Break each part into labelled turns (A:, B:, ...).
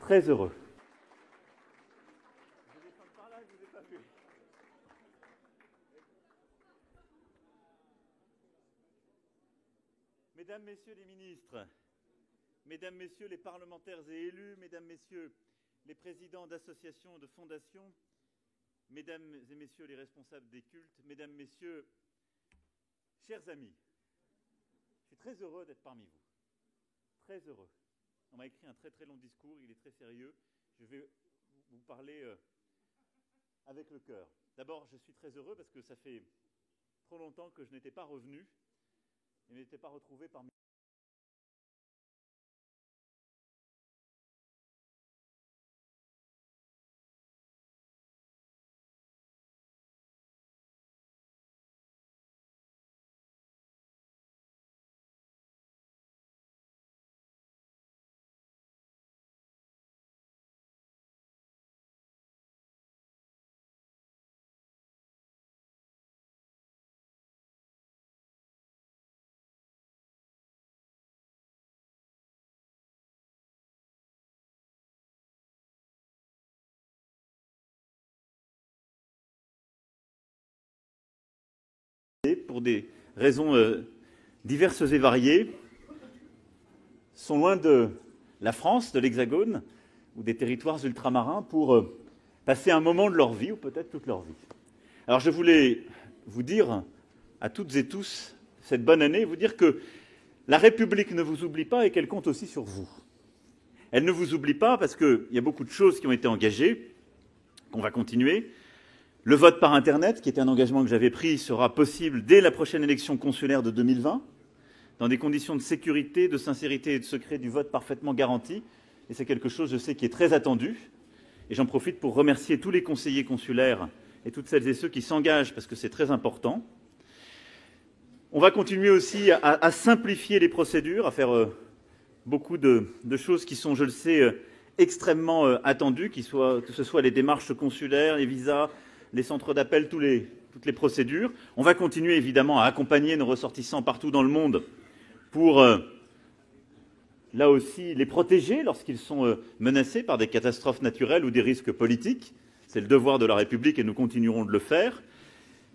A: très heureux. Mesdames, Messieurs les ministres, Mesdames, Messieurs les parlementaires et élus, Mesdames, Messieurs les présidents d'associations, de fondations, Mesdames et Messieurs les responsables des cultes, Mesdames, Messieurs, chers amis, je suis très heureux d'être parmi vous. Très heureux. On m'a écrit un très très long discours, il est très sérieux. Je vais vous parler avec le cœur. D'abord, je suis très heureux parce que ça fait trop longtemps que je n'étais pas revenu et ne m'étais pas retrouvé parmi pour des raisons diverses et variées, sont loin de la France, de l'Hexagone, ou des territoires ultramarins pour passer un moment de leur vie, ou peut-être toute leur vie. Alors je voulais vous dire à toutes et tous cette bonne année, vous dire que la République ne vous oublie pas et qu'elle compte aussi sur vous. Elle ne vous oublie pas parce qu'il y a beaucoup de choses qui ont été engagées, qu'on va continuer. Le vote par Internet, qui était un engagement que j'avais pris, sera possible dès la prochaine élection consulaire de 2020, dans des conditions de sécurité, de sincérité et de secret du vote parfaitement garanties. Et c'est quelque chose, je sais, qui est très attendu. Et j'en profite pour remercier tous les conseillers consulaires et toutes celles et ceux qui s'engagent, parce que c'est très important. On va continuer aussi à simplifier les procédures, à faire beaucoup de choses qui sont, je le sais, extrêmement attendues, que ce soit les démarches consulaires, les visas, les centres d'appel, toutes les procédures. On va continuer évidemment à accompagner nos ressortissants partout dans le monde pour, là aussi, les protéger lorsqu'ils sont menacés par des catastrophes naturelles ou des risques politiques. C'est le devoir de la République et nous continuerons de le faire.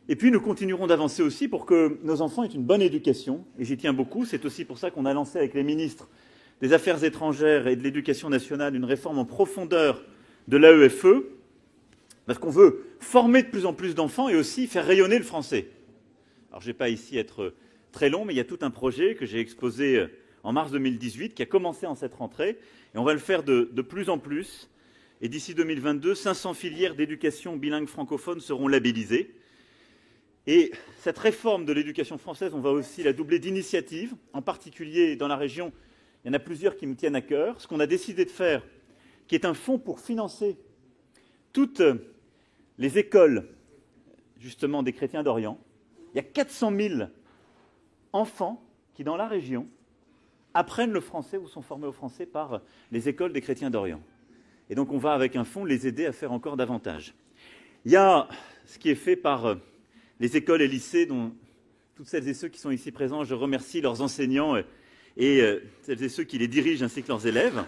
A: Et puis nous continuerons d'avancer aussi pour que nos enfants aient une bonne éducation, et j'y tiens beaucoup. C'est aussi pour ça qu'on a lancé avec les ministres des Affaires étrangères et de l'Éducation nationale une réforme en profondeur de l'AEFE, parce qu'on veut former de plus en plus d'enfants et aussi faire rayonner le français. Alors je ne vais pas ici être très long, mais il y a tout un projet que j'ai exposé en mars 2018, qui a commencé en cette rentrée, et on va le faire de plus en plus. Et d'ici 2022, 500 filières d'éducation bilingue francophone seront labellisées. Et cette réforme de l'éducation française, on va aussi la doubler d'initiatives, en particulier dans la région. Il y en a plusieurs qui nous tiennent à cœur. Ce qu'on a décidé de faire, qui est un fonds pour financer toutes les écoles, justement, des chrétiens d'Orient. Il y a 400 000 enfants qui, dans la région, apprennent le français ou sont formés au français par les écoles des chrétiens d'Orient. Et donc on va, avec un fonds, les aider à faire encore davantage. Il y a ce qui est fait par les écoles et lycées, dont toutes celles et ceux qui sont ici présents, je remercie leurs enseignants et celles et ceux qui les dirigent, ainsi que leurs élèves.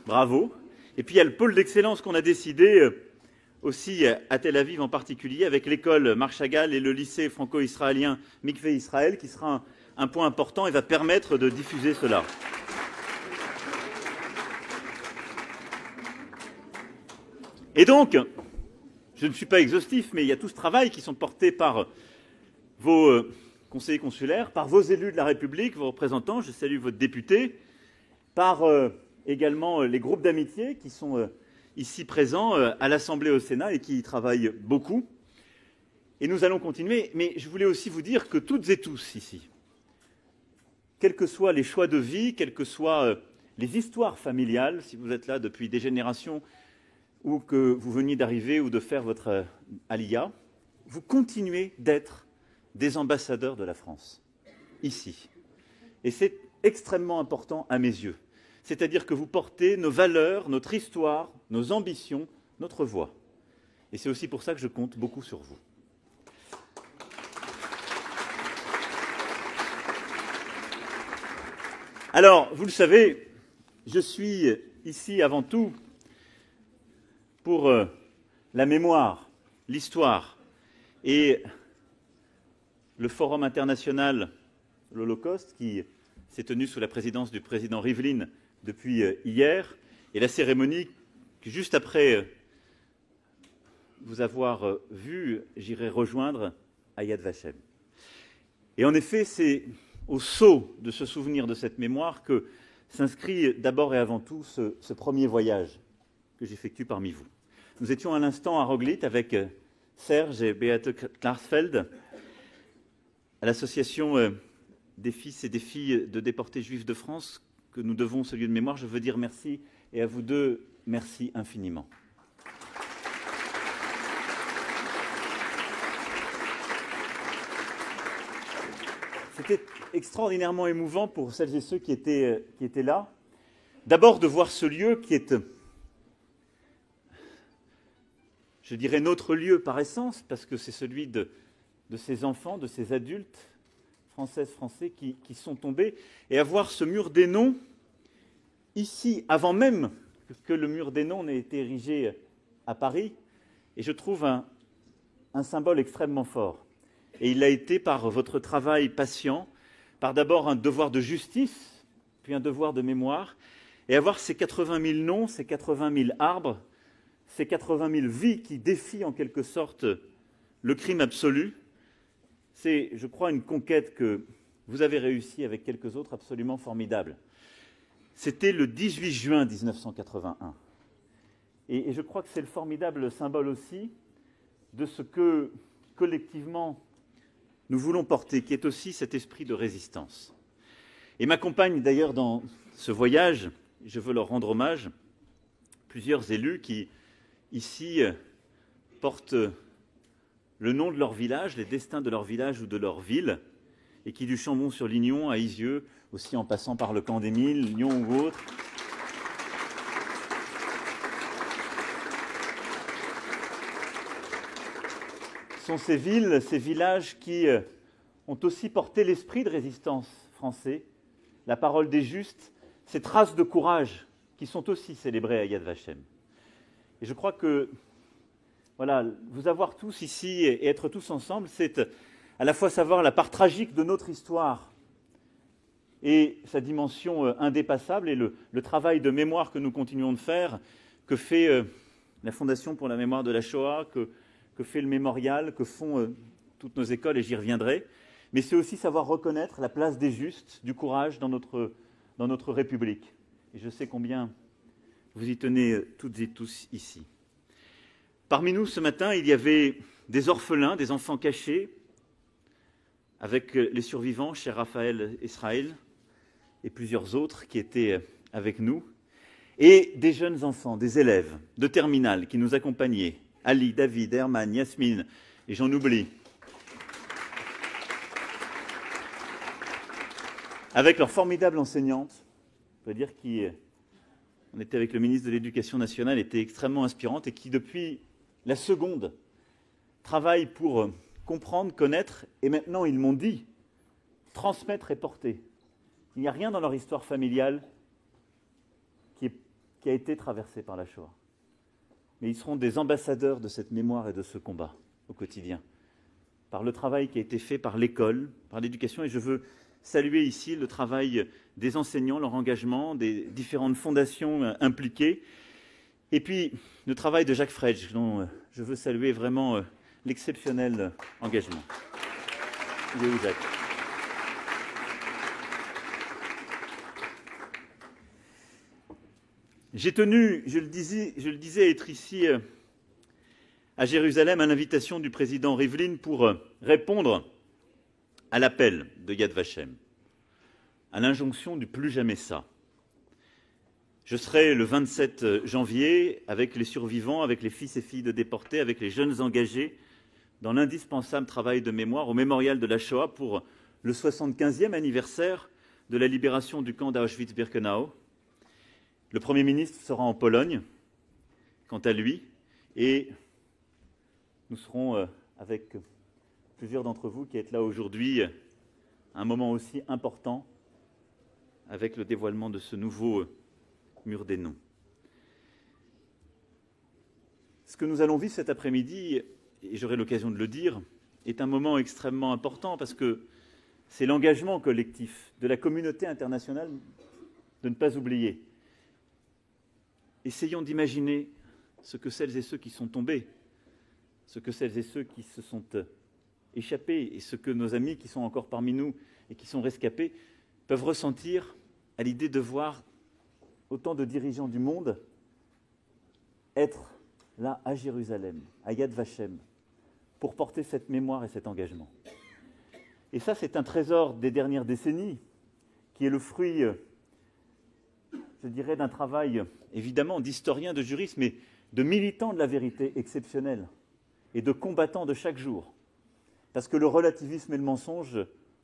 A: Bravo. Et puis il y a le pôle d'excellence qu'on a décidé aussi à Tel Aviv en particulier, avec l'école Marc Chagall et le lycée franco-israélien Mikvé Israël, qui sera un point important et va permettre de diffuser cela. Et donc, je ne suis pas exhaustif, mais il y a tout ce travail qui sont portés par vos conseillers consulaires, par vos élus de la République, vos représentants, je salue votre député, par également les groupes d'amitié qui sont ici présents à l'Assemblée au Sénat et qui y travaillent beaucoup. Et nous allons continuer, mais je voulais aussi vous dire que toutes et tous ici, quels que soient les choix de vie, quelles que soient les histoires familiales, si vous êtes là depuis des générations ou que vous veniez d'arriver ou de faire votre Aliyah, vous continuez d'être des ambassadeurs de la France, ici. Et c'est extrêmement important à mes yeux. C'est-à-dire que vous portez nos valeurs, notre histoire, nos ambitions, notre voix. Et c'est aussi pour ça que je compte beaucoup sur vous. Alors, vous le savez, je suis ici avant tout pour la mémoire, l'histoire et le Forum international de l'Holocauste qui s'est tenu sous la présidence du président Rivlin depuis hier et la cérémonie que juste après vous avoir vu, j'irai rejoindre à Yad Vashem. Et en effet, c'est au sceau de ce souvenir, de cette mémoire, que s'inscrit d'abord et avant tout ce premier voyage que j'effectue parmi vous. Nous étions à l'instant à Roglit avec Serge et Beate Klarsfeld, à l'association des fils et des filles de déportés juifs de France, que nous devons ce lieu de mémoire. Je veux dire merci, et à vous deux, merci infiniment. C'était extraordinairement émouvant pour celles et ceux qui étaient là. D'abord de voir ce lieu qui est, je dirais, notre lieu par essence, parce que c'est celui de ces enfants, de ces adultes, françaises, français, qui sont tombés, et à voir ce mur des noms ici, avant même que le mur des noms n'ait été érigé à Paris, et je trouve un symbole extrêmement fort. Et il l'a été par votre travail patient, par d'abord un devoir de justice, puis un devoir de mémoire, et avoir ces 80 000 noms, ces 80 000 arbres, ces 80 000 vies qui défient en quelque sorte le crime absolu. C'est, je crois, une conquête que vous avez réussi avec quelques autres absolument formidables. C'était le 18 juin 1981. Et je crois que c'est le formidable symbole aussi de ce que, collectivement, nous voulons porter, qui est aussi cet esprit de résistance. Et m'accompagnent d'ailleurs dans ce voyage, je veux leur rendre hommage, plusieurs élus qui, ici, portent le nom de leur village, les destins de leur village ou de leur ville, et qui, du Chambon-sur-Lignon à Isieux, aussi en passant par le Camp des Milles, Lyon ou autre, sont ces villes, ces villages qui ont aussi porté l'esprit de résistance français, la parole des justes, ces traces de courage qui sont aussi célébrées à Yad Vashem. Et je crois que voilà, vous avoir tous ici et être tous ensemble, c'est à la fois savoir la part tragique de notre histoire et sa dimension indépassable et le travail de mémoire que nous continuons de faire, que fait la Fondation pour la mémoire de la Shoah, que fait le mémorial, que font toutes nos écoles, et j'y reviendrai. Mais c'est aussi savoir reconnaître la place des justes, du courage dans notre République. Et je sais combien vous y tenez toutes et tous ici. Parmi nous, ce matin, il y avait des orphelins, des enfants cachés, avec les survivants, cher Raphaël Israël, et plusieurs autres qui étaient avec nous, et des jeunes enfants, des élèves de terminale qui nous accompagnaient, Ali, David, Herman, Yasmine, et j'en oublie, avec leur formidable enseignante, on peut dire on était avec le ministre de l'Éducation nationale, était extrêmement inspirante et qui, depuis la seconde, travaille pour comprendre, connaître, et maintenant, ils m'ont dit, transmettre et porter. Il n'y a rien dans leur histoire familiale qui a été traversé par la Shoah. Mais ils seront des ambassadeurs de cette mémoire et de ce combat au quotidien, par le travail qui a été fait par l'école, par l'éducation, et je veux saluer ici le travail des enseignants, leur engagement, des différentes fondations impliquées, et puis le travail de Jacques Fredge, dont je veux saluer vraiment l'exceptionnel engagement. Il est où, Jacques ? J'ai tenu, je le disais, être ici à Jérusalem à l'invitation du président Rivlin pour répondre à l'appel de Yad Vashem, à l'injonction du plus jamais ça. Je serai le 27 janvier avec les survivants, avec les fils et filles de déportés, avec les jeunes engagés dans l'indispensable travail de mémoire au mémorial de la Shoah pour le 75e anniversaire de la libération du camp d'Auschwitz-Birkenau. Le Premier ministre sera en Pologne, quant à lui, et nous serons avec plusieurs d'entre vous qui êtes là aujourd'hui, à un moment aussi important avec le dévoilement de ce nouveau mur des noms. Ce que nous allons vivre cet après-midi, et j'aurai l'occasion de le dire, est un moment extrêmement important parce que c'est l'engagement collectif de la communauté internationale de ne pas oublier. Essayons d'imaginer ce que celles et ceux qui sont tombés, ce que celles et ceux qui se sont échappés et ce que nos amis qui sont encore parmi nous et qui sont rescapés peuvent ressentir à l'idée de voir autant de dirigeants du monde être là à Jérusalem, à Yad Vashem, pour porter cette mémoire et cet engagement. Et ça, c'est un trésor des dernières décennies qui est le fruit, je dirais, d'un travail évidemment d'historiens, de juristes, mais de militants de la vérité exceptionnels et de combattants de chaque jour. Parce que le relativisme et le mensonge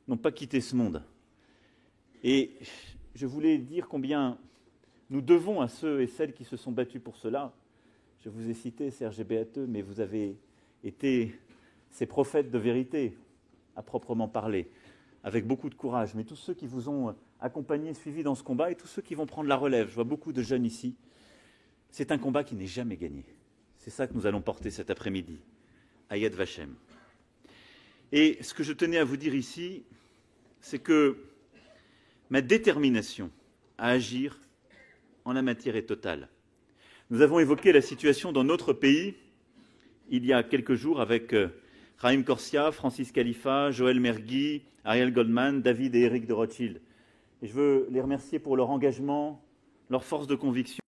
A: n'ont pas quitté ce monde. Et je voulais dire combien nous devons à ceux et celles qui se sont battus pour cela. Je vous ai cité Serge et Beateux, mais vous avez été ces prophètes de vérité, à proprement parler, avec beaucoup de courage. Mais tous ceux qui vous ont accompagnés, suivis dans ce combat, et tous ceux qui vont prendre la relève, je vois beaucoup de jeunes ici, c'est un combat qui n'est jamais gagné. C'est ça que nous allons porter cet après-midi, à Yad Vashem. Et ce que je tenais à vous dire ici, c'est que ma détermination à agir en la matière est totale. Nous avons évoqué la situation dans notre pays il y a quelques jours avec Raïm Corsia, Francis Khalifa, Joël Mergui, Ariel Goldman, David et Éric de Rothschild. Et je veux les remercier pour leur engagement, leur force de conviction.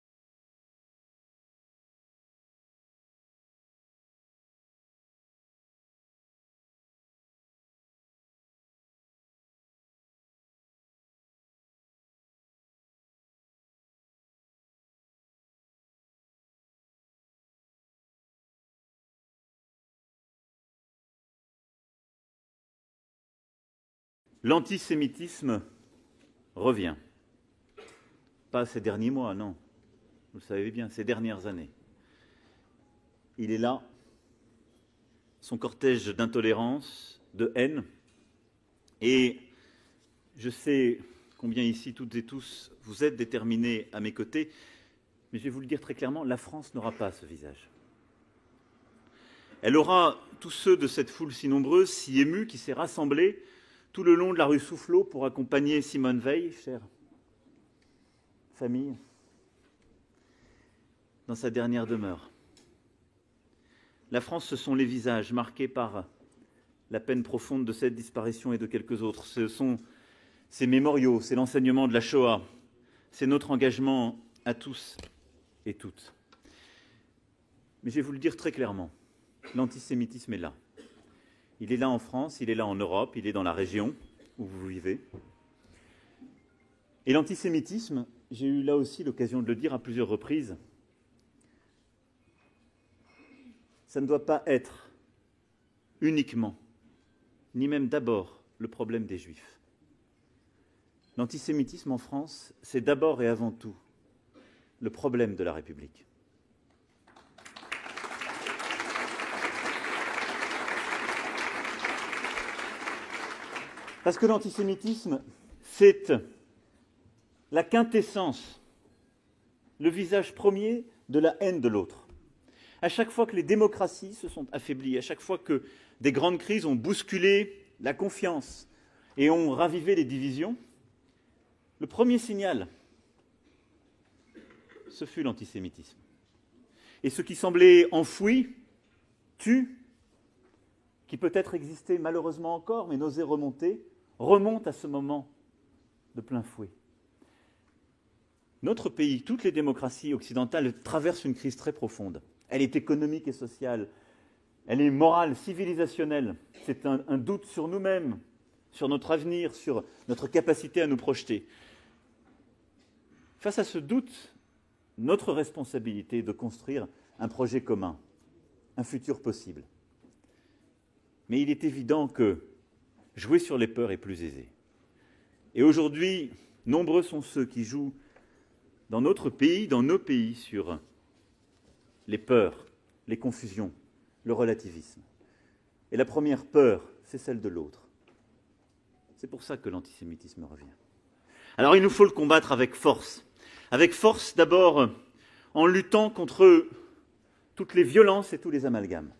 A: L'antisémitisme revient. Pas ces derniers mois, non. Vous le savez bien, ces dernières années. Il est là, son cortège d'intolérance, de haine. Et je sais combien ici, toutes et tous, vous êtes déterminés à mes côtés, mais je vais vous le dire très clairement, la France n'aura pas ce visage. Elle aura tous ceux de cette foule si nombreuse, si émue, qui s'est rassemblée tout le long de la rue Soufflot pour accompagner Simone Veil, chère famille, dans sa dernière demeure. La France, ce sont les visages marqués par la peine profonde de cette disparition et de quelques autres. Ce sont ces mémoriaux, c'est l'enseignement de la Shoah, c'est notre engagement à tous et toutes. Mais je vais vous le dire très clairement, l'antisémitisme est là. Il est là en France, il est là en Europe, il est dans la région où vous vivez. Et l'antisémitisme, j'ai eu là aussi l'occasion de le dire à plusieurs reprises, ça ne doit pas être uniquement, ni même d'abord, le problème des Juifs. L'antisémitisme en France, c'est d'abord et avant tout le problème de la République. Parce que l'antisémitisme, c'est la quintessence, le visage premier de la haine de l'autre. À chaque fois que les démocraties se sont affaiblies, à chaque fois que des grandes crises ont bousculé la confiance et ont ravivé les divisions, le premier signal, ce fut l'antisémitisme. Et ce qui semblait enfoui, tu, qui peut-être existait malheureusement encore, mais n'osait remonter, remonte à ce moment de plein fouet. Notre pays, toutes les démocraties occidentales traversent une crise très profonde. Elle est économique et sociale, elle est morale, civilisationnelle. C'est un doute sur nous-mêmes, sur notre avenir, sur notre capacité à nous projeter. Face à ce doute, notre responsabilité est de construire un projet commun, un futur possible. Mais il est évident que jouer sur les peurs est plus aisé. Et aujourd'hui, nombreux sont ceux qui jouent dans notre pays, dans nos pays, sur les peurs, les confusions, le relativisme. Et la première peur, c'est celle de l'autre. C'est pour ça que l'antisémitisme revient. Alors il nous faut le combattre avec force. Avec force d'abord en luttant contre toutes les violences et tous les amalgames.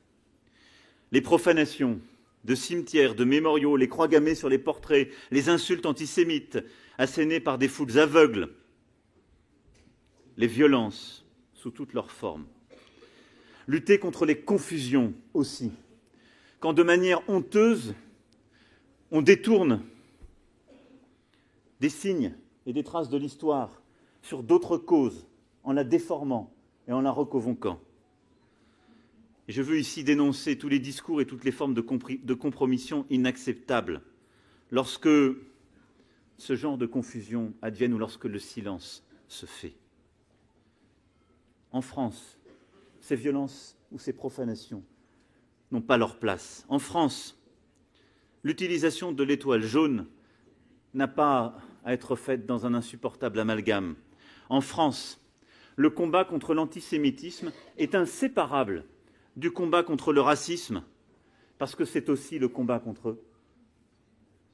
A: Les profanations de cimetières, de mémoriaux, les croix gammées sur les portraits, les insultes antisémites assénées par des foules aveugles, les violences sous toutes leurs formes. Lutter contre les confusions aussi, quand de manière honteuse, on détourne des signes et des traces de l'histoire sur d'autres causes, en la déformant et en la reconvoquant. Et je veux ici dénoncer tous les discours et toutes les formes de compromission inacceptables lorsque ce genre de confusion advienne ou lorsque le silence se fait. En France, ces violences ou ces profanations n'ont pas leur place. En France, l'utilisation de l'étoile jaune n'a pas à être faite dans un insupportable amalgame. En France, le combat contre l'antisémitisme est inséparable du combat contre le racisme, parce que c'est aussi le combat contre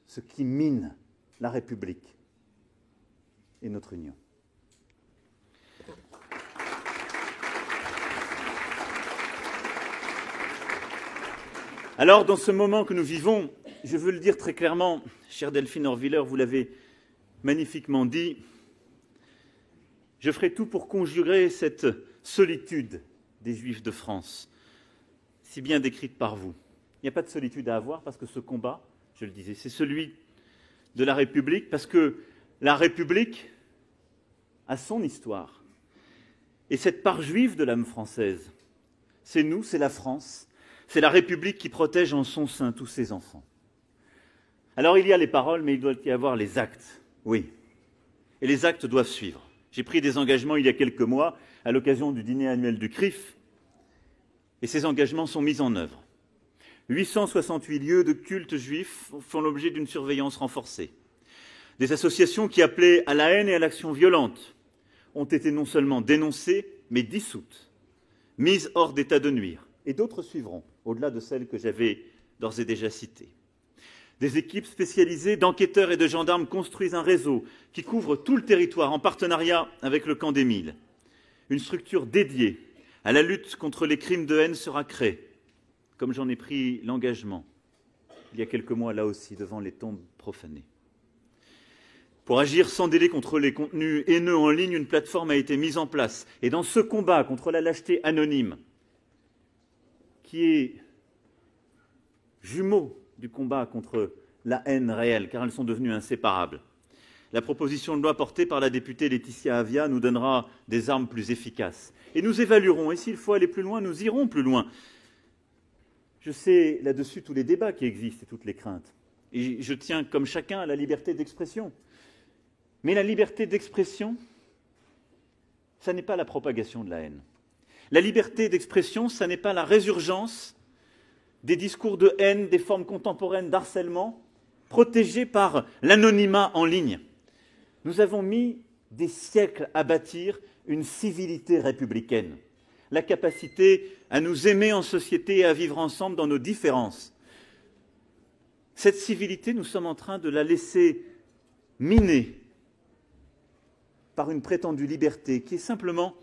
A: ce qui mine la République et notre Union. Alors, dans ce moment que nous vivons, je veux le dire très clairement, chère Delphine Orviller, vous l'avez magnifiquement dit, je ferai tout pour conjurer cette solitude des Juifs de France, si bien décrite par vous. Il n'y a pas de solitude à avoir parce que ce combat, je le disais, c'est celui de la République, parce que la République a son histoire. Et cette part juive de l'âme française, c'est nous, c'est la France, c'est la République qui protège en son sein tous ses enfants. Alors il y a les paroles, mais il doit y avoir les actes, oui. Et les actes doivent suivre. J'ai pris des engagements il y a quelques mois, à l'occasion du dîner annuel du CRIF, et ces engagements sont mis en œuvre. 868 lieux de culte juifs font l'objet d'une surveillance renforcée. Des associations qui appelaient à la haine et à l'action violente ont été non seulement dénoncées, mais dissoutes, mises hors d'état de nuire. Et d'autres suivront, au-delà de celles que j'avais d'ores et déjà citées. Des équipes spécialisées d'enquêteurs et de gendarmes construisent un réseau qui couvre tout le territoire en partenariat avec le Camp des Milles. Une structure dédiée à la lutte contre les crimes de haine sera créée, comme j'en ai pris l'engagement il y a quelques mois là aussi devant les tombes profanées. Pour agir sans délai contre les contenus haineux en ligne, une plateforme a été mise en place. Et dans ce combat contre la lâcheté anonyme, qui est jumeau du combat contre la haine réelle, car elles sont devenues inséparables, la proposition de loi portée par la députée Laetitia Avia nous donnera des armes plus efficaces. Et nous évaluerons, et s'il faut aller plus loin, nous irons plus loin. Je sais là-dessus tous les débats qui existent et toutes les craintes. Et je tiens, comme chacun, à la liberté d'expression. Mais la liberté d'expression, ça n'est pas la propagation de la haine. La liberté d'expression, ça n'est pas la résurgence des discours de haine, des formes contemporaines d'harcèlement, protégés par l'anonymat en ligne. Nous avons mis des siècles à bâtir une civilité républicaine, la capacité à nous aimer en société et à vivre ensemble dans nos différences. Cette civilité, nous sommes en train de la laisser miner par une prétendue liberté qui est simplement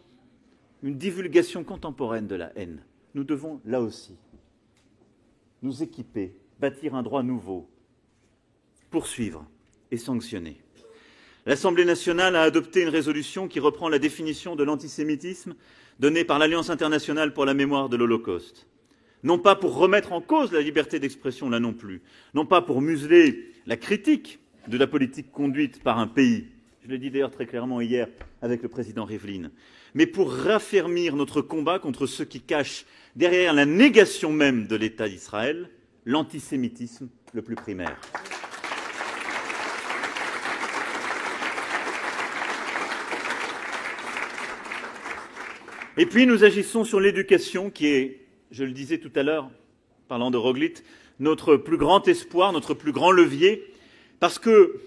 A: une divulgation contemporaine de la haine. Nous devons, là aussi, nous équiper, bâtir un droit nouveau, poursuivre et sanctionner. L'Assemblée nationale a adopté une résolution qui reprend la définition de l'antisémitisme donnée par l'Alliance internationale pour la mémoire de l'Holocauste. Non pas pour remettre en cause la liberté d'expression, là non plus, non pas pour museler la critique de la politique conduite par un pays, je l'ai dit d'ailleurs très clairement hier avec le président Rivlin, mais pour raffermir notre combat contre ceux qui cachent derrière la négation même de l'État d'Israël l'antisémitisme le plus primaire. Et puis nous agissons sur l'éducation qui est, je le disais tout à l'heure, parlant de Roglit, notre plus grand espoir, notre plus grand levier, parce que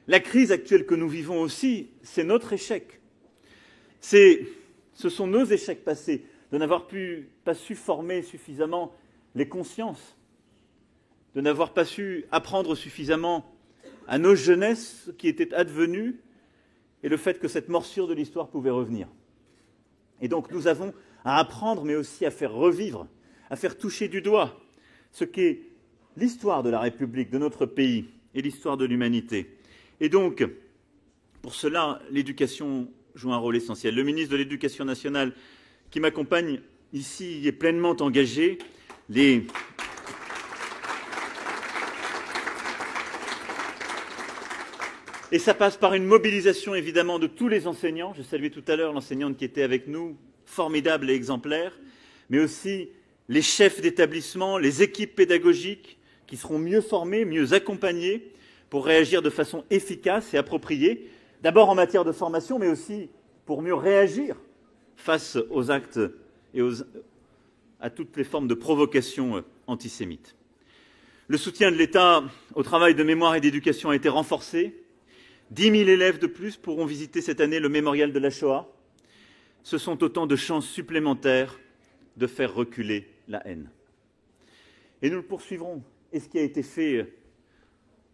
A: la crise actuelle que nous vivons aussi, c'est notre échec. Ce sont nos échecs passés de n'avoir pas su former suffisamment les consciences, de n'avoir pas su apprendre suffisamment à nos jeunesses ce qui était advenu et le fait que cette morsure de l'histoire pouvait revenir. Et donc nous avons à apprendre, mais aussi à faire revivre, à faire toucher du doigt ce qu'est l'histoire de la République, de notre pays et l'histoire de l'humanité. Et donc, pour cela, l'éducation joue un rôle essentiel. Le ministre de l'Éducation nationale qui m'accompagne ici est pleinement engagé. Et ça passe par une mobilisation évidemment de tous les enseignants. Je saluais tout à l'heure l'enseignante qui était avec nous, formidable et exemplaire, mais aussi les chefs d'établissement, les équipes pédagogiques qui seront mieux formées, mieux accompagnées pour réagir de façon efficace et appropriée, d'abord en matière de formation, mais aussi pour mieux réagir face aux actes et à toutes les formes de provocation antisémites. Le soutien de l'État au travail de mémoire et d'éducation a été renforcé. 10 000 élèves de plus pourront visiter cette année le mémorial de la Shoah. Ce sont autant de chances supplémentaires de faire reculer la haine. Et nous le poursuivrons. Et ce qui a été fait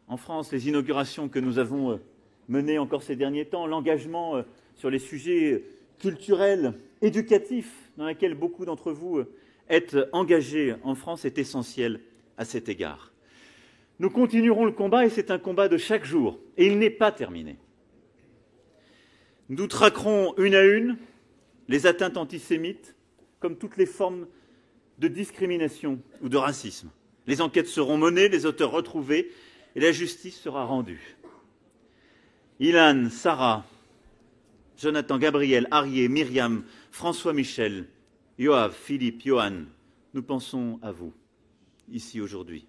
A: en France, les inaugurations que nous avons menées encore ces derniers temps, l'engagement sur les sujets culturels, éducatifs, dans lesquels beaucoup d'entre vous êtes engagés en France, est essentiel à cet égard. Nous continuerons le combat et c'est un combat de chaque jour. Et il n'est pas terminé. Nous traquerons une à une les atteintes antisémites comme toutes les formes de discrimination ou de racisme. Les enquêtes seront menées, les auteurs retrouvés et la justice sera rendue. Ilan, Sarah, Jonathan, Gabriel, Arié, Myriam, François Michel, Yoav, Philippe, Johan, nous pensons à vous, ici aujourd'hui.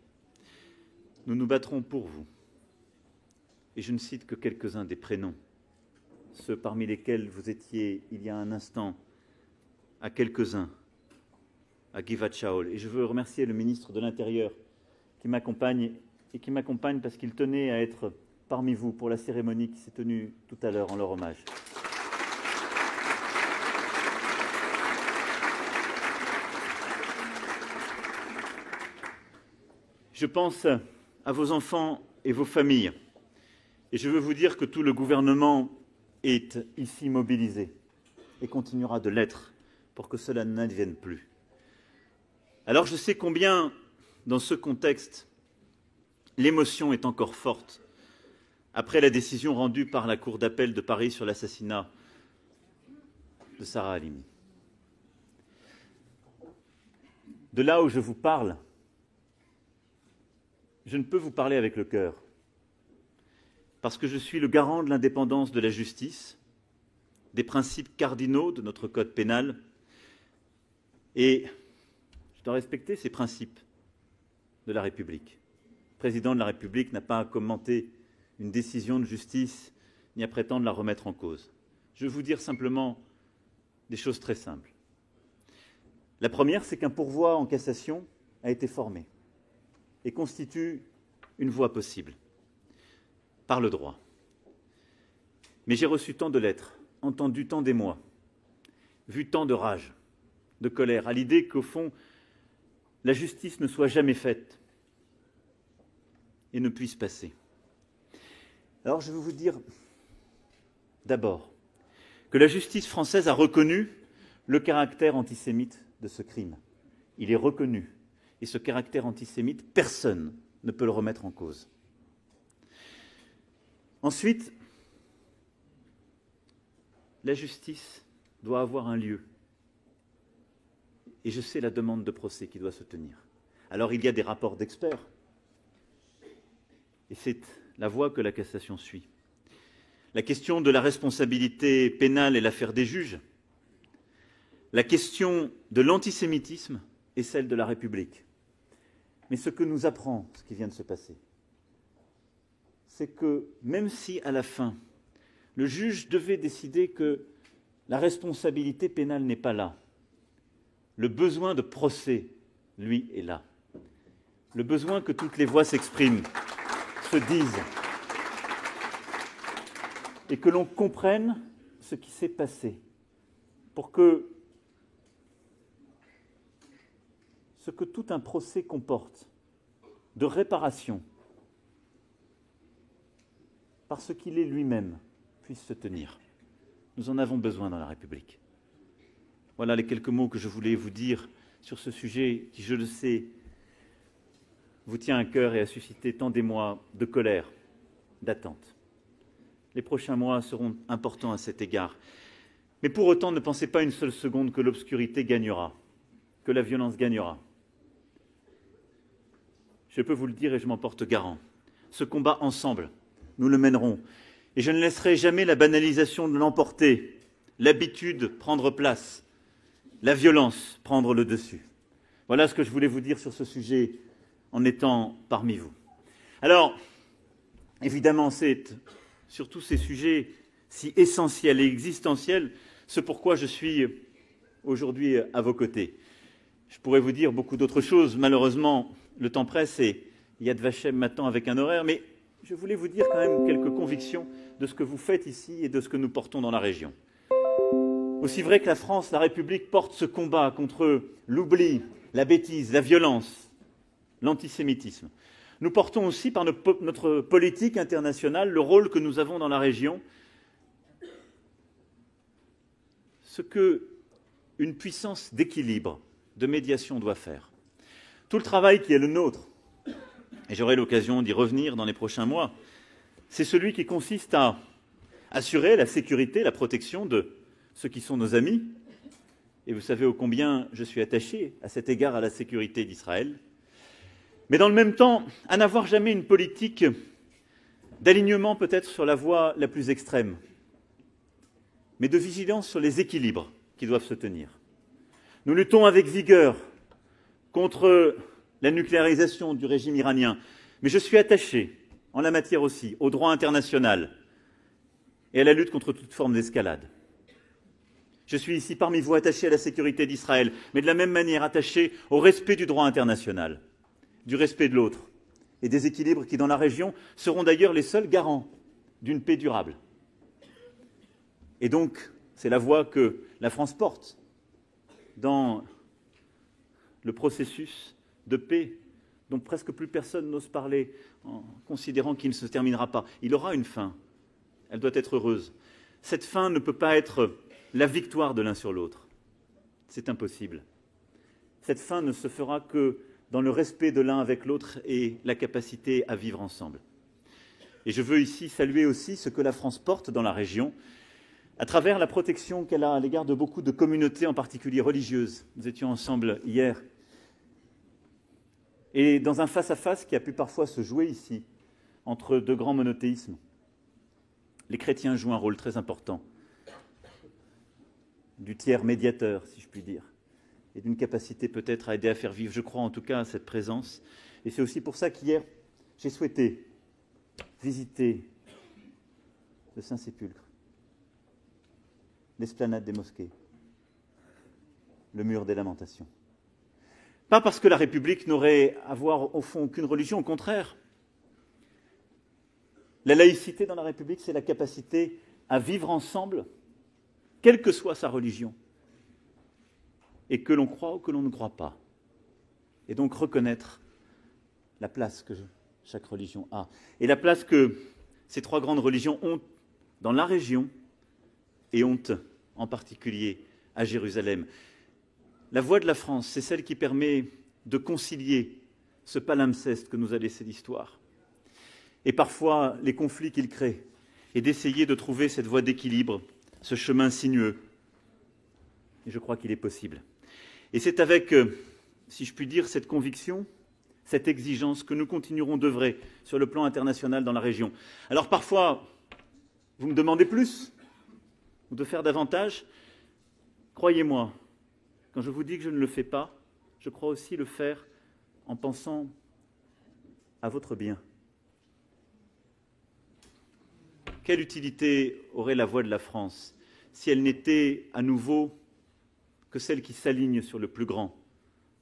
A: Nous nous battrons pour vous. Et je ne cite que quelques-uns des prénoms, ceux parmi lesquels vous étiez il y a un instant, à quelques-uns, à Givat Shaol. Et je veux remercier le ministre de l'Intérieur qui m'accompagne parce qu'il tenait à être parmi vous pour la cérémonie qui s'est tenue tout à l'heure en leur hommage. Je pense à vos enfants et vos familles. Et je veux vous dire que tout le gouvernement est ici mobilisé et continuera de l'être pour que cela n'advienne plus. Alors je sais combien, dans ce contexte, l'émotion est encore forte après la décision rendue par la Cour d'appel de Paris sur l'assassinat de Sarah Halimi. De là où je vous parle, je ne peux vous parler avec le cœur, parce que je suis le garant de l'indépendance de la justice, des principes cardinaux de notre code pénal, et je dois respecter ces principes de la République. Le président de la République n'a pas à commenter une décision de justice, ni à prétendre la remettre en cause. Je vais vous dire simplement des choses très simples. La première, c'est qu'un pourvoi en cassation a été formé et constitue une voie possible, par le droit. Mais j'ai reçu tant de lettres, entendu tant d'émoi, vu tant de rage, de colère, à l'idée qu'au fond, la justice ne soit jamais faite et ne puisse passer. Alors je veux vous dire d'abord que la justice française a reconnu le caractère antisémite de ce crime. Il est reconnu. Et ce caractère antisémite, personne ne peut le remettre en cause. Ensuite, la justice doit avoir un lieu. Et je sais la demande de procès qui doit se tenir. Alors il y a des rapports d'experts. Et c'est la voie que la cassation suit. La question de la responsabilité pénale est l'affaire des juges. La question de l'antisémitisme est celle de la République. Mais ce que nous apprend ce qui vient de se passer, c'est que même si à la fin, le juge devait décider que la responsabilité pénale n'est pas là, le besoin de procès, lui, est là. Le besoin que toutes les voix s'expriment, se disent, et que l'on comprenne ce qui s'est passé, pour que ce que tout un procès comporte de réparation, parce qu'il est lui-même, puisse se tenir. Nous en avons besoin dans la République. Voilà les quelques mots que je voulais vous dire sur ce sujet qui, je le sais, vous tient à cœur et a suscité tant d'émoi, de colère, d'attente. Les prochains mois seront importants à cet égard. Mais pour autant, ne pensez pas une seule seconde que l'obscurité gagnera, que la violence gagnera. Je peux vous le dire et je m'en porte garant. Ce combat ensemble, nous le mènerons. Et je ne laisserai jamais la banalisation de l'emporter, l'habitude prendre place, la violence prendre le dessus. Voilà ce que je voulais vous dire sur ce sujet en étant parmi vous. Alors, évidemment, c'est sur tous ces sujets si essentiels et existentiels, ce pourquoi je suis aujourd'hui à vos côtés. Je pourrais vous dire beaucoup d'autres choses. Malheureusement, le temps presse et Yad Vashem m'attend avec un horaire, mais je voulais vous dire quand même quelques convictions de ce que vous faites ici et de ce que nous portons dans la région. Aussi vrai que la France, la République, porte ce combat contre l'oubli, la bêtise, la violence, l'antisémitisme. Nous portons aussi par notre politique internationale le rôle que nous avons dans la région, ce qu'une puissance d'équilibre, de médiation doit faire. Tout le travail qui est le nôtre, et j'aurai l'occasion d'y revenir dans les prochains mois, c'est celui qui consiste à assurer la sécurité, la protection de ceux qui sont nos amis, et vous savez ô combien je suis attaché à cet égard à la sécurité d'Israël, mais dans le même temps, à n'avoir jamais une politique d'alignement peut-être sur la voie la plus extrême, mais de vigilance sur les équilibres qui doivent se tenir. Nous luttons avec vigueur contre la nucléarisation du régime iranien, mais je suis attaché, en la matière aussi, au droit international et à la lutte contre toute forme d'escalade. Je suis ici parmi vous attaché à la sécurité d'Israël, mais de la même manière attaché au respect du droit international, du respect de l'autre et des équilibres qui, dans la région, seront d'ailleurs les seuls garants d'une paix durable. Et donc, c'est la voie que la France porte dans le processus de paix dont presque plus personne n'ose parler en considérant qu'il ne se terminera pas. Il aura une fin. Elle doit être heureuse. Cette fin ne peut pas être la victoire de l'un sur l'autre. C'est impossible. Cette fin ne se fera que dans le respect de l'un avec l'autre et la capacité à vivre ensemble. Et je veux ici saluer aussi ce que la France porte dans la région, à travers la protection qu'elle a à l'égard de beaucoup de communautés, en particulier religieuses. Nous étions ensemble hier. Et dans un face-à-face qui a pu parfois se jouer ici, entre deux grands monothéismes, les chrétiens jouent un rôle très important, du tiers médiateur, si je puis dire, et d'une capacité peut-être à aider à faire vivre, je crois en tout cas, à cette présence. Et c'est aussi pour ça qu'hier, j'ai souhaité visiter le Saint-Sépulcre, l'esplanade des mosquées, le mur des lamentations. Pas parce que la République n'aurait à voir au fond aucune religion, au contraire. La laïcité dans la République, c'est la capacité à vivre ensemble, quelle que soit sa religion, et que l'on croit ou que l'on ne croit pas. Et donc reconnaître la place que chaque religion a, et la place que ces trois grandes religions ont dans la région, et ont en particulier à Jérusalem. La voix de la France, c'est celle qui permet de concilier ce palimpseste que nous a laissé l'histoire, et parfois les conflits qu'il crée, et d'essayer de trouver cette voie d'équilibre, ce chemin sinueux. Et je crois qu'il est possible. Et c'est avec, si je puis dire, cette conviction, cette exigence que nous continuerons d'œuvrer sur le plan international dans la région. Alors parfois, vous me demandez plus, ou de faire davantage. Croyez-moi, quand je vous dis que je ne le fais pas, je crois aussi le faire en pensant à votre bien. Quelle utilité aurait la voix de la France si elle n'était à nouveau que celle qui s'aligne sur le plus grand,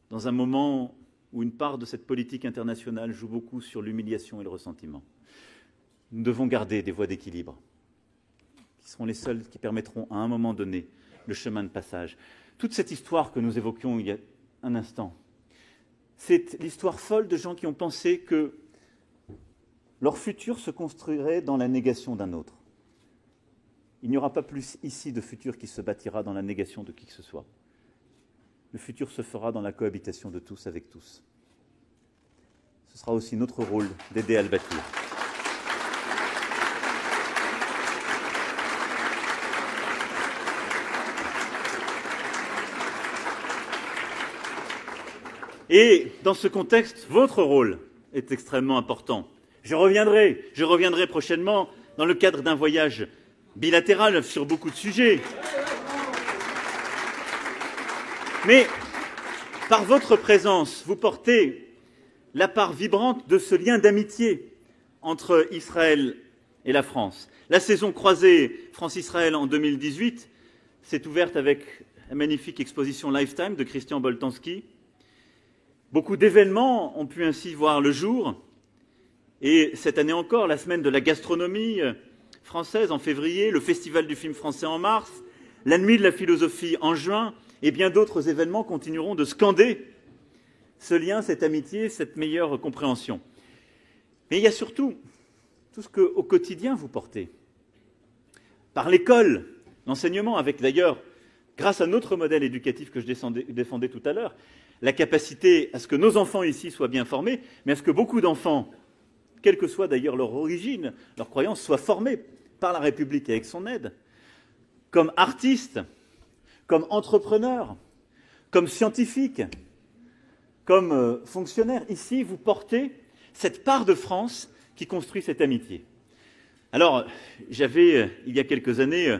A: dans un moment où une part de cette politique internationale joue beaucoup sur l'humiliation et le ressentiment. Nous devons garder des voies d'équilibre, qui seront les seules qui permettront à un moment donné le chemin de passage. Toute cette histoire que nous évoquions il y a un instant, c'est l'histoire folle de gens qui ont pensé que leur futur se construirait dans la négation d'un autre. Il n'y aura pas plus ici de futur qui se bâtira dans la négation de qui que ce soit. Le futur se fera dans la cohabitation de tous avec tous. Ce sera aussi notre rôle d'aider à le bâtir. Et dans ce contexte, votre rôle est extrêmement important. Je reviendrai prochainement dans le cadre d'un voyage bilatéral sur beaucoup de sujets. Mais par votre présence, vous portez la part vibrante de ce lien d'amitié entre Israël et la France. La saison croisée France-Israël en 2018 s'est ouverte avec la magnifique exposition Lifetime de Christian Boltanski. Beaucoup d'événements ont pu ainsi voir le jour. Et cette année encore, la semaine de la gastronomie française en février, le festival du film français en mars, la nuit de la philosophie en juin, et bien d'autres événements continueront de scander ce lien, cette amitié, cette meilleure compréhension. Mais il y a surtout tout ce qu'au quotidien vous portez. Par l'école, l'enseignement, avec d'ailleurs, grâce à notre modèle éducatif que je défendais tout à l'heure, la capacité à ce que nos enfants ici soient bien formés, mais à ce que beaucoup d'enfants, quelle que soit d'ailleurs leur origine, leur croyance, soient formés par la République avec son aide, comme artistes, comme entrepreneurs, comme scientifiques, comme fonctionnaires. Ici, vous portez cette part de France qui construit cette amitié. Alors, j'avais, il y a quelques années,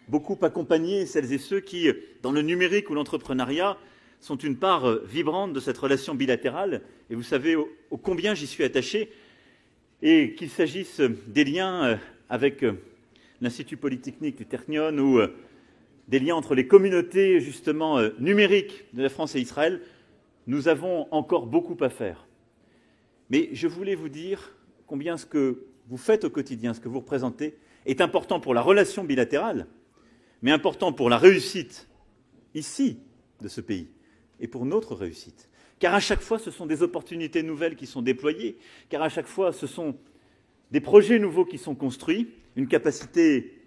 A: beaucoup accompagné celles et ceux qui, dans le numérique ou l'entrepreneuriat, sont une part vibrante de cette relation bilatérale. Et vous savez ô combien j'y suis attaché, et qu'il s'agisse des liens avec l'Institut Polytechnique du Ternion ou des liens entre les communautés justement numériques de la France et Israël, nous avons encore beaucoup à faire. Mais je voulais vous dire combien ce que vous faites au quotidien, ce que vous représentez, est important pour la relation bilatérale, mais important pour la réussite ici de ce pays et pour notre réussite. Car à chaque fois, ce sont des opportunités nouvelles qui sont déployées, car à chaque fois, ce sont des projets nouveaux qui sont construits, une capacité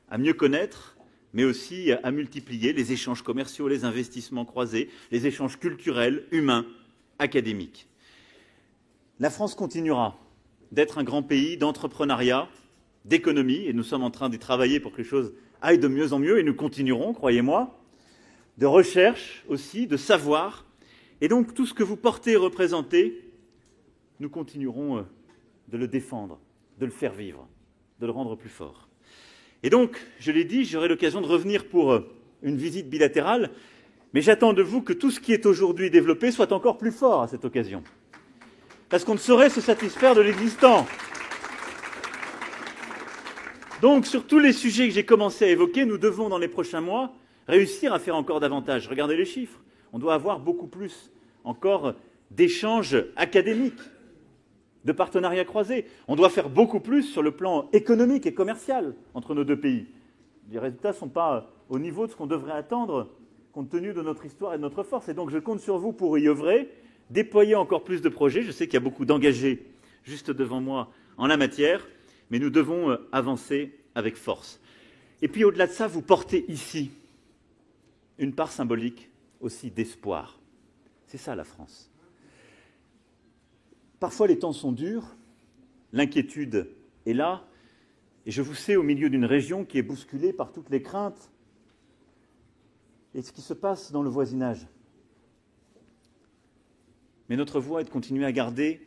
A: à mieux connaître, mais aussi à multiplier les échanges commerciaux, les investissements croisés, les échanges culturels, humains, académiques. La France continuera d'être un grand pays d'entrepreneuriat, d'économie, et nous sommes en train d'y travailler pour que les choses aillent de mieux en mieux, et nous continuerons, croyez-moi, de recherche aussi, de savoir. Et donc tout ce que vous portez et représentez, nous continuerons de le défendre, de le faire vivre, de le rendre plus fort. Et donc, je l'ai dit, j'aurai l'occasion de revenir pour une visite bilatérale, mais j'attends de vous que tout ce qui est aujourd'hui développé soit encore plus fort à cette occasion. Parce qu'on ne saurait se satisfaire de l'existant. Donc, sur tous les sujets que j'ai commencé à évoquer, nous devons, dans les prochains mois, réussir à faire encore davantage. Regardez les chiffres. On doit avoir beaucoup plus encore d'échanges académiques, de partenariats croisés. On doit faire beaucoup plus sur le plan économique et commercial entre nos deux pays. Les résultats ne sont pas au niveau de ce qu'on devrait attendre compte tenu de notre histoire et de notre force. Et donc je compte sur vous pour y œuvrer, déployer encore plus de projets. Je sais qu'il y a beaucoup d'engagés juste devant moi en la matière, mais nous devons avancer avec force. Et puis au-delà de ça, vous portez ici une part symbolique aussi d'espoir. C'est ça la France. Parfois les temps sont durs, l'inquiétude est là, et je vous sais au milieu d'une région qui est bousculée par toutes les craintes et ce qui se passe dans le voisinage. Mais notre voie est de continuer à garder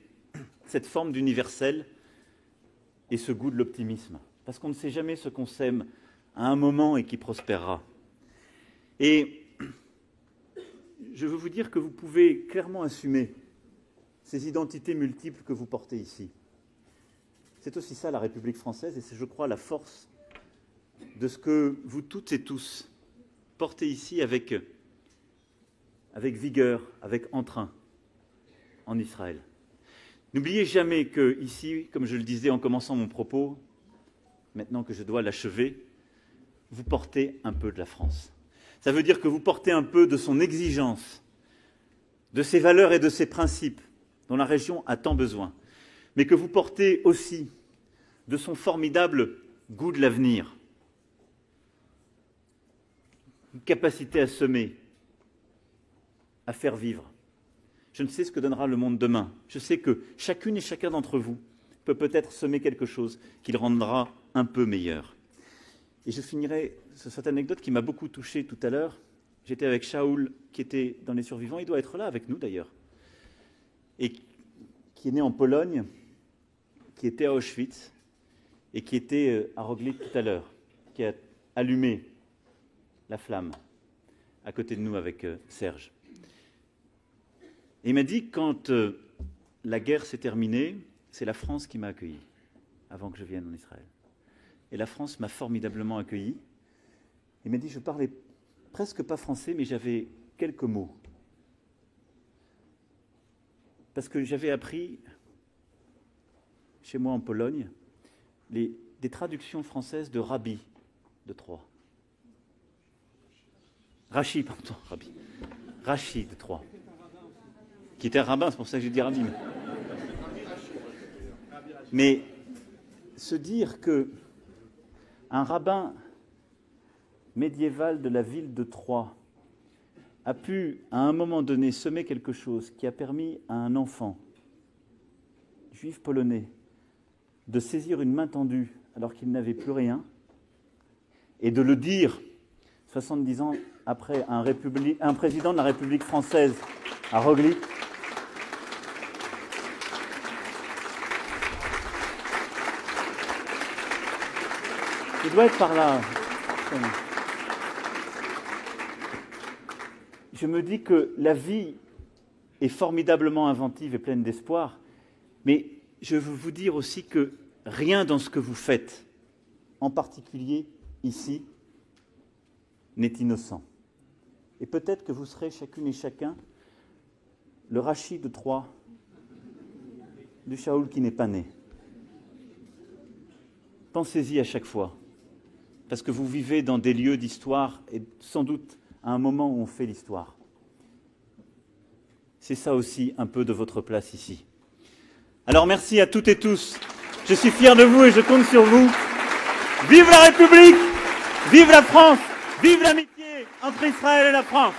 A: cette forme d'universel et ce goût de l'optimisme, parce qu'on ne sait jamais ce qu'on sème à un moment et qui prospérera. Et je veux vous dire que vous pouvez clairement assumer ces identités multiples que vous portez ici. C'est aussi ça la République française, et c'est, je crois, la force de ce que vous toutes et tous portez ici avec vigueur, avec entrain, en Israël. N'oubliez jamais que ici, comme je le disais en commençant mon propos, maintenant que je dois l'achever, vous portez un peu de la France. Ça veut dire que vous portez un peu de son exigence, de ses valeurs et de ses principes dont la région a tant besoin. mais que vous portez aussi de son formidable goût de l'avenir, une capacité à semer, à faire vivre. Je ne sais ce que donnera le monde demain. Je sais que chacune et chacun d'entre vous peut peut-être semer quelque chose qui le rendra un peu meilleur. Et je finirai sur cette anecdote qui m'a beaucoup touché tout à l'heure. J'étais avec Shaul, qui était dans les survivants. Il doit être là avec nous, d'ailleurs. Et qui est né en Pologne, qui était à Auschwitz, et qui était à Roglic tout à l'heure, qui a allumé la flamme à côté de nous avec Serge. Et il m'a dit, quand la guerre s'est terminée, c'est la France qui m'a accueilli, avant que je vienne en Israël. Et la France m'a formidablement accueilli. Il m'a dit, je parlais presque pas français, mais j'avais quelques mots. Parce que j'avais appris, chez moi en Pologne, des traductions françaises de Rabbi de Troyes. Rachi, pardon, Rabbi. Rachi de Troyes. Qui était un rabbin, c'est pour ça que j'ai dit Rabbi. Mais se dire que un rabbin médiéval de la ville de Troyes a pu, à un moment donné, semer quelque chose qui a permis à un enfant juif polonais de saisir une main tendue alors qu'il n'avait plus rien et de le dire 70 ans après un président de la République française à Roglic. Il doit être par là. Je me dis que la vie est formidablement inventive et pleine d'espoir, mais je veux vous dire aussi que rien dans ce que vous faites, en particulier ici, n'est innocent. Et peut-être que vous serez chacune et chacun le Rachi de Troyes du Shaul qui n'est pas né. Pensez-y à chaque fois, parce que vous vivez dans des lieux d'histoire et sans doute à un moment où on fait l'histoire. C'est ça aussi un peu de votre place ici. Alors merci à toutes et tous. Je suis fier de vous et je compte sur vous. Vive la République! Vive la France! Vive l'amitié entre Israël et la France!